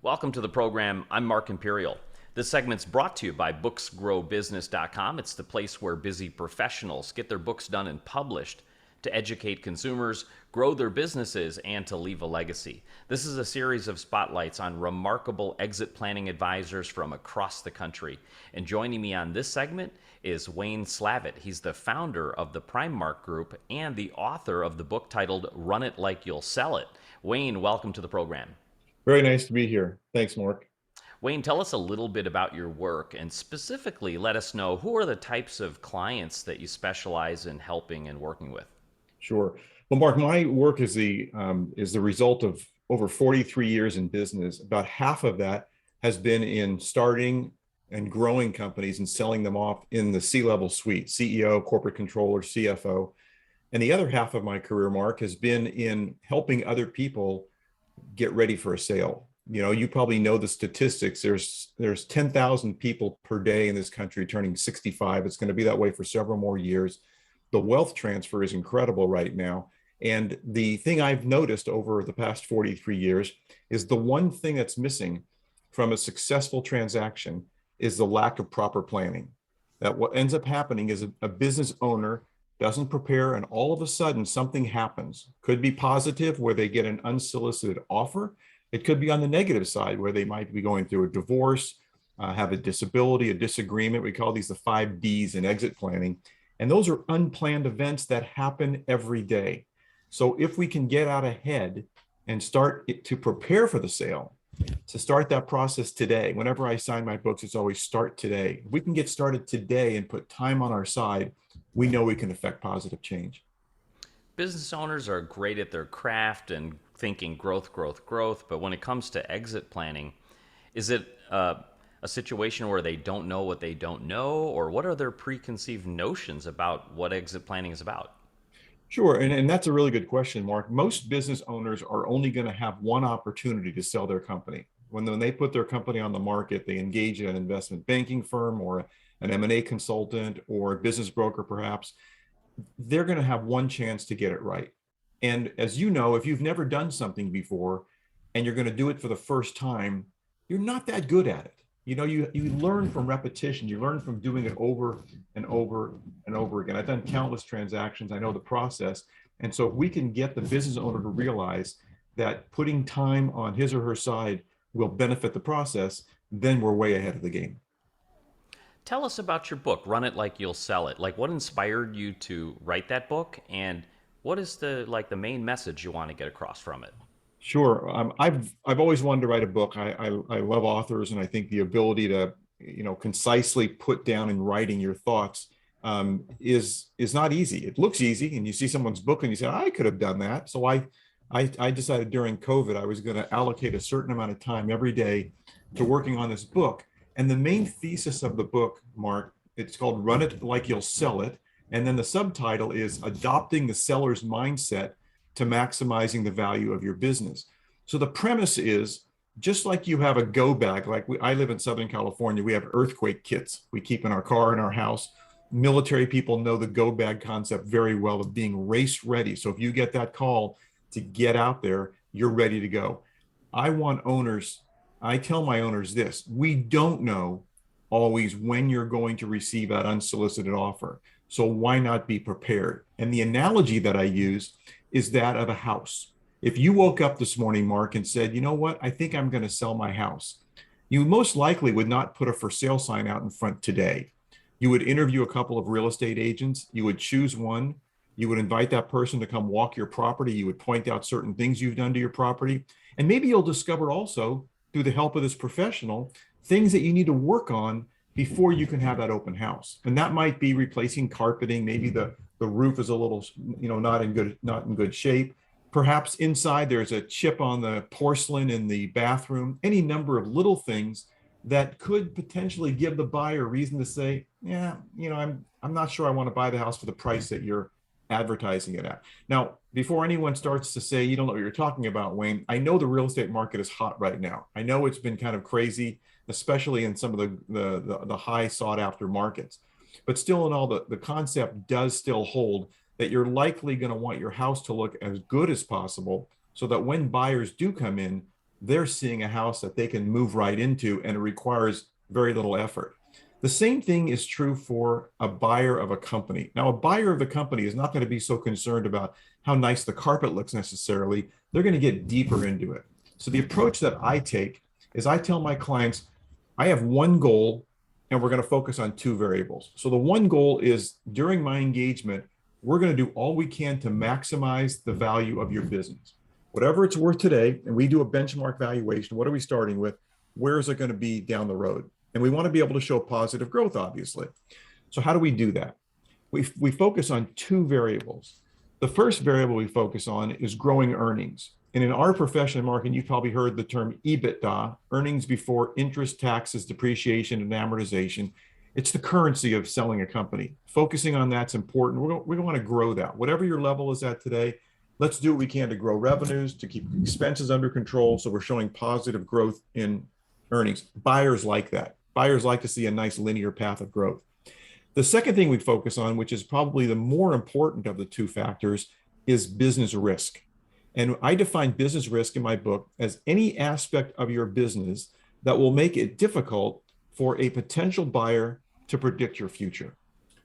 Welcome to the program. I'm Mark Imperial. This segment's brought to you by booksgrowbusiness.com. It's the place where busy professionals get their books done and published to educate consumers, grow their businesses, and to leave a legacy. This is a series of spotlights on remarkable exit planning advisors from across the country. And joining me on this segment is Wayne Slavitt. He's the founder of the PrimeMark Group and the author of the book titled Run It Like You'll Sell It. Wayne, welcome to the program. Very nice to be here. Thanks, Mark. Wayne, tell us a little bit about your work and specifically let us know who are the types of clients that you specialize in helping and working with. Sure. Well, Mark, my work is the result of over 43 years in business. About half of that has been in starting and growing companies and selling them off in the C-level suite, CEO, corporate controller, CFO. And the other half of my career, Mark, has been in helping other people get ready for a sale. You know, you probably know the statistics. There's 10,000 people per day in this country turning 65. It's going to be that way for several more years. The wealth transfer is incredible right now. And the thing I've noticed over the past 43 years is the one thing that's missing from a successful transaction is the lack of proper planning. That what ends up happening is a business owner doesn't prepare, and all of a sudden something happens. Could be positive, where they get an unsolicited offer. It could be on the negative side, where they might be going through a divorce, have a disability, a disagreement. We call these the 5Ds in exit planning. And those are unplanned events that happen every day. So if we can get out ahead and start to prepare for the sale, to start that process today. Whenever I sign my books, it's always start today. If we can get started today and put time on our side, we know we can affect positive change. Business owners are great at their craft and thinking growth, growth, growth. But when it comes to exit planning, is it a situation where they don't know what they don't know? Or what are their preconceived notions about what exit planning is about? Sure. And that's a really good question, Mark. Most business owners are only going to have one opportunity to sell their company. When they put their company on the market, they engage in an investment banking firm or an M&A consultant or a business broker, perhaps. They're going to have one chance to get it right. And as you know, if you've never done something before and you're going to do it for the first time, you're not that good at it. You know, you learn from repetition. You learn from doing it over and over and over again. I've done countless transactions. I know the process. And so if we can get the business owner to realize that putting time on his or her side will benefit the process, then we're way ahead of the game. Tell us about your book, Run It Like You'll Sell It. Like, what inspired you to write that book, and what is the main message you want to get across from it? Sure. I've always wanted to write a book. I love authors, and I think the ability to concisely put down in writing your thoughts is not easy. It looks easy, and you see someone's book and you say, I could have done that. So I decided during COVID I was going to allocate a certain amount of time every day to working on this book. And the main thesis of the book, Mark, it's called Run It Like You'll Sell It. And then the subtitle is Adopting the Seller's Mindset to Maximizing the Value of Your Business. So the premise is, just like you have a go bag, I live in Southern California, we have earthquake kits we keep in our car, in our house. Military people know the go bag concept very well of being race ready. So if you get that call to get out there, you're ready to go. I tell my owners this: we don't know always when you're going to receive that unsolicited offer. So why not be prepared? And the analogy that I use is that of a house. If you woke up this morning, Mark, and said, you know what, I think I'm going to sell my house, you most likely would not put a for sale sign out in front today. You would interview a couple of real estate agents. You would choose one. You would invite that person to come walk your property. You would point out certain things you've done to your property. And maybe you'll discover also, through the help of this professional, things that you need to work on before you can have that open house. And that might be replacing carpeting. Maybe the roof is a little, not in good shape. Perhaps inside there's a chip on the porcelain in the bathroom. Any number of little things that could potentially give the buyer reason to say, yeah, I'm not sure I want to buy the house for the price that you're advertising it at. Now, before anyone starts to say, you don't know what you're talking about, Wayne, I know the real estate market is hot right now. I know it's been kind of crazy, especially in some of the high sought after markets. But still in all, the concept does still hold that you're likely going to want your house to look as good as possible so that when buyers do come in, they're seeing a house that they can move right into, and it requires very little effort. The same thing is true for a buyer of a company. Now, a buyer of the company is not going to be so concerned about how nice the carpet looks necessarily. They're going to get deeper into it. So the approach that I take is I tell my clients, I have one goal and we're going to focus on two variables. So the one goal is during my engagement, we're going to do all we can to maximize the value of your business. Whatever it's worth today, and we do a benchmark valuation. What are we starting with? Where is it going to be down the road? And we want to be able to show positive growth, obviously. So how do we do that? We focus on two variables. The first variable we focus on is growing earnings. And in our profession, Mark, and you've probably heard the term EBITDA, earnings before interest, taxes, depreciation, and amortization. It's the currency of selling a company. Focusing on that's important. We're going to want to grow that. Whatever your level is at today, let's do what we can to grow revenues, to keep expenses under control, so we're showing positive growth in earnings. Buyers like that. Buyers like to see a nice linear path of growth. The second thing we focus on, which is probably the more important of the two factors, is business risk. And I define business risk in my book as any aspect of your business that will make it difficult for a potential buyer to predict your future.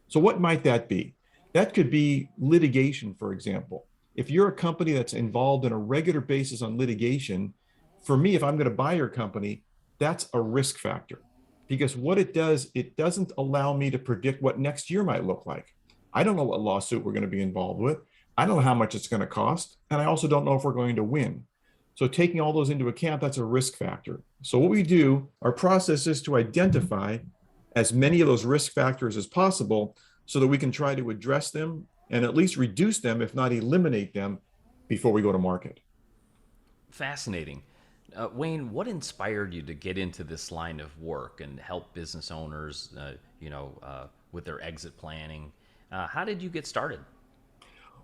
So what might that be? That could be litigation, for example. If you're a company that's involved in a regular basis on litigation, for me, if I'm going to buy your company, that's a risk factor. Because what it does, it doesn't allow me to predict what next year might look like. I don't know what lawsuit we're going to be involved with. I don't know how much it's going to cost. And I also don't know if we're going to win. So taking all those into account, that's a risk factor. So what we do, our process is to identify as many of those risk factors as possible so that we can try to address them and at least reduce them, if not eliminate them, before we go to market. Fascinating. Wayne, what inspired you to get into this line of work and help business owners, with their exit planning? How did you get started?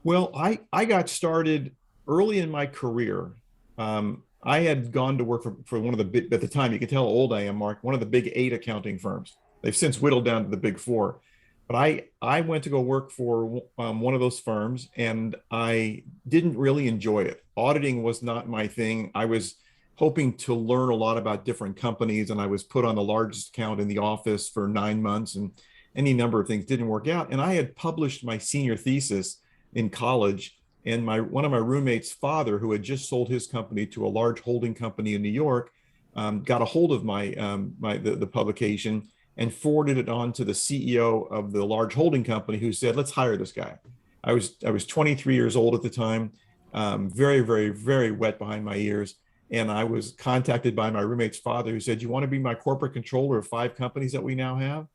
Well, I got started early in my career. I had gone to work for one of the big, at the time, you can tell how old I am, Mark, one of the big 8 accounting firms. They've since whittled down to the big 4. But I went to go work for one of those firms, and I didn't really enjoy it. Auditing was not my thing. I was hoping to learn a lot about different companies, and I was put on the largest account in the office for 9 months, and any number of things didn't work out. And I had published my senior thesis in college, and one of my roommates' father, who had just sold his company to a large holding company in New York, got a hold of the publication and forwarded it on to the CEO of the large holding company, who said, "Let's hire this guy." I was 23 years old at the time, very, very, very wet behind my ears. And I was contacted by my roommate's father, who said, "You want to be my corporate controller of 5 companies that we now have?"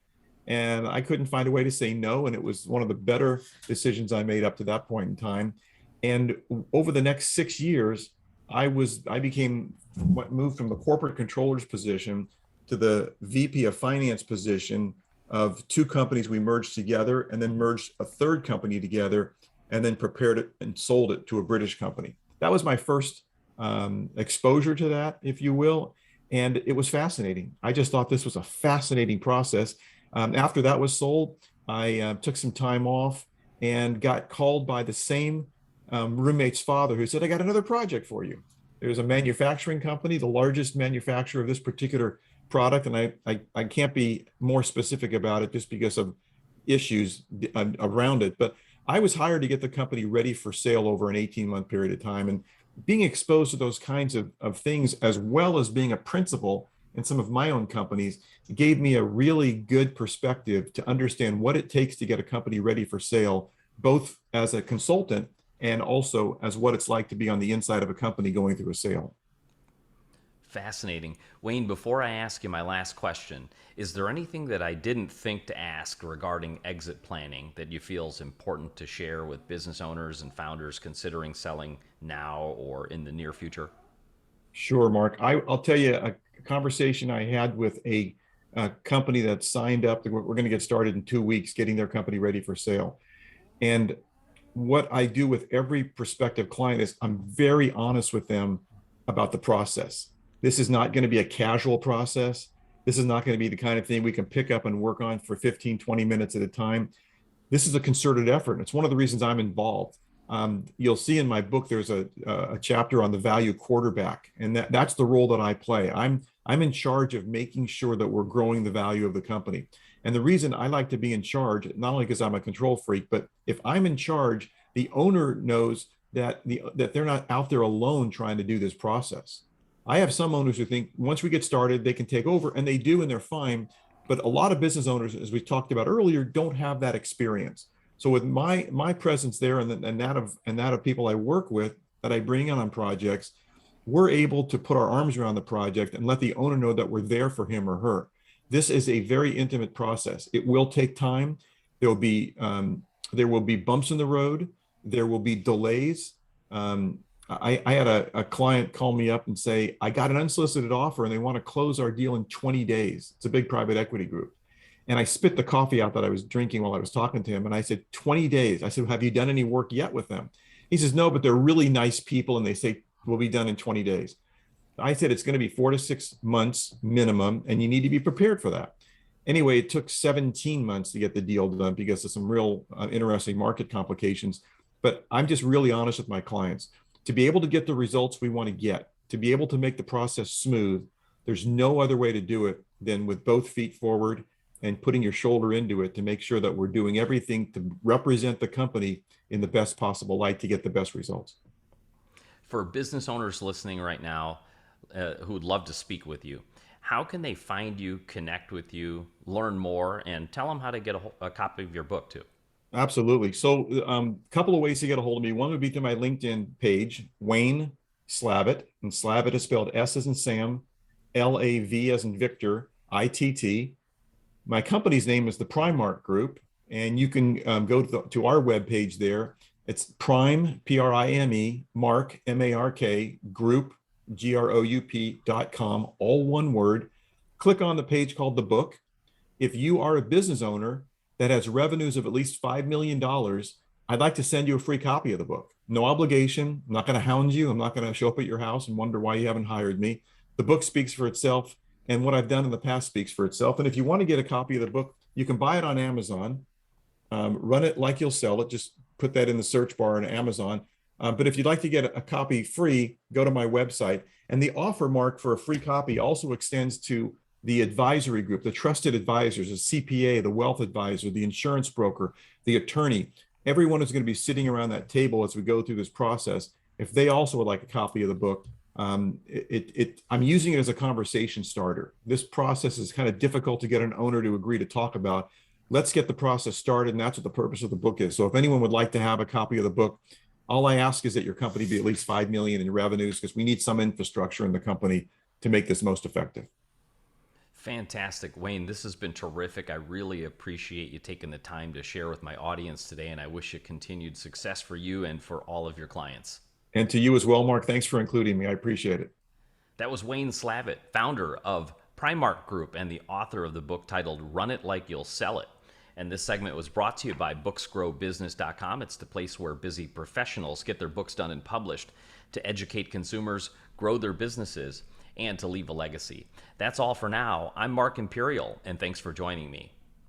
And I couldn't find a way to say no. And it was one of the better decisions I made up to that point in time. And over the next 6 years, I became moved from the corporate controller's position to the VP of finance position of 2 companies we merged together, and then merged a third company together, and then prepared it and sold it to a British company. That was my first exposure to that, if you will. And it was fascinating. I just thought this was a fascinating process. After that was sold, I took some time off and got called by the same roommate's father, who said, "I got another project for you." There's a manufacturing company, the largest manufacturer of this particular product. And I can't be more specific about it just because of issues around it. But I was hired to get the company ready for sale over an 18-month period of time. And being exposed to those kinds of things, as well as being a principal in some of my own companies, gave me a really good perspective to understand what it takes to get a company ready for sale, both as a consultant and also as what it's like to be on the inside of a company going through a sale. Fascinating. Wayne, before I ask you my last question, is there anything that I didn't think to ask regarding exit planning that you feel is important to share with business owners and founders considering selling now or in the near future? Sure, Mark. I'll tell you a conversation I had with a company that signed up. We're going to get started in 2 weeks, getting their company ready for sale. And what I do with every prospective client is I'm very honest with them about the process. This is not going to be a casual process. This is not going to be the kind of thing we can pick up and work on for 15, 20 minutes at a time. This is a concerted effort. And it's one of the reasons I'm involved. You'll see in my book there's a chapter on the value quarterback, and that's the role that I play. I'm in charge of making sure that we're growing the value of the company. And the reason I like to be in charge, not only because I'm a control freak, but if I'm in charge, the owner knows that they're not out there alone trying to do this process. I have some owners who think once we get started, they can take over, and they do, and they're fine. But a lot of business owners, as we talked about earlier, don't have that experience. So with my presence there, and that of people I work with that I bring on projects, we're able to put our arms around the project and let the owner know that we're there for him or her. This is a very intimate process. It will take time. There will be there will be bumps in the road. There will be delays. I had a client call me up and say, I got an unsolicited offer and they want to close our deal in 20 days. It's a big private equity group. And I spit the coffee out that I was drinking while I was talking to him. And I said, 20 days. I said, have you done any work yet with them? He says, no, but they're really nice people. And they say, we'll be done in 20 days. I said, it's going to be 4 to 6 months minimum, and you need to be prepared for that. Anyway, it took 17 months to get the deal done because of some real interesting market complications. But I'm just really honest with my clients. To be able to get the results we want to get, to be able to make the process smooth, there's no other way to do it than with both feet forward and putting your shoulder into it to make sure that we're doing everything to represent the company in the best possible light to get the best results. For business owners listening right now who would love to speak with you, how can they find you, connect with you, learn more, and tell them how to get a copy of your book too? Absolutely. So a couple of ways to get a hold of me. One would be through my LinkedIn page, Wayne Slavitt, and Slavitt is spelled S as in Sam, Lav as in Victor, ITT. My company's name is the PrimeMark Group, and you can go to our webpage there. It's Prime, Prime, Mark, Mark, Group, group.com, all one word. Click on the page called The Book. If you are a business owner that has revenues of at least $5 million, I'd like to send you a free copy of the book. No obligation. I'm not going to hound you. I'm not going to show up at your house and wonder why you haven't hired me. The book speaks for itself, and what I've done in the past speaks for itself. And if you want to get a copy of the book, you can buy it on Amazon. Run it like you'll sell it. Just put that in the search bar on Amazon. But if you'd like to get a copy free, go to my website. And the offer, Mark, for a free copy also extends to the advisory group, the trusted advisors, the CPA, the wealth advisor, the insurance broker, the attorney. Everyone is going to be sitting around that table as we go through this process. If they also would like a copy of the book, I'm using it as a conversation starter. This process is kind of difficult to get an owner to agree to talk about. Let's get the process started, and that's what the purpose of the book is. So if anyone would like to have a copy of the book, all I ask is that your company be at least 5 million in revenues, because we need some infrastructure in the company to make this most effective. Fantastic. Wayne, this has been terrific. I really appreciate you taking the time to share with my audience today, and I wish you continued success for you and for all of your clients. And to you as well, Mark. Thanks for including me. I appreciate it. That was Wayne Slavitt, founder of PrimeMark Group and the author of the book titled Run It Like You'll Sell It. And this segment was brought to you by booksgrowbusiness.com. It's the place where busy professionals get their books done and published to educate consumers, grow their businesses, and to leave a legacy. That's all for now. I'm Mark Imperial, and thanks for joining me.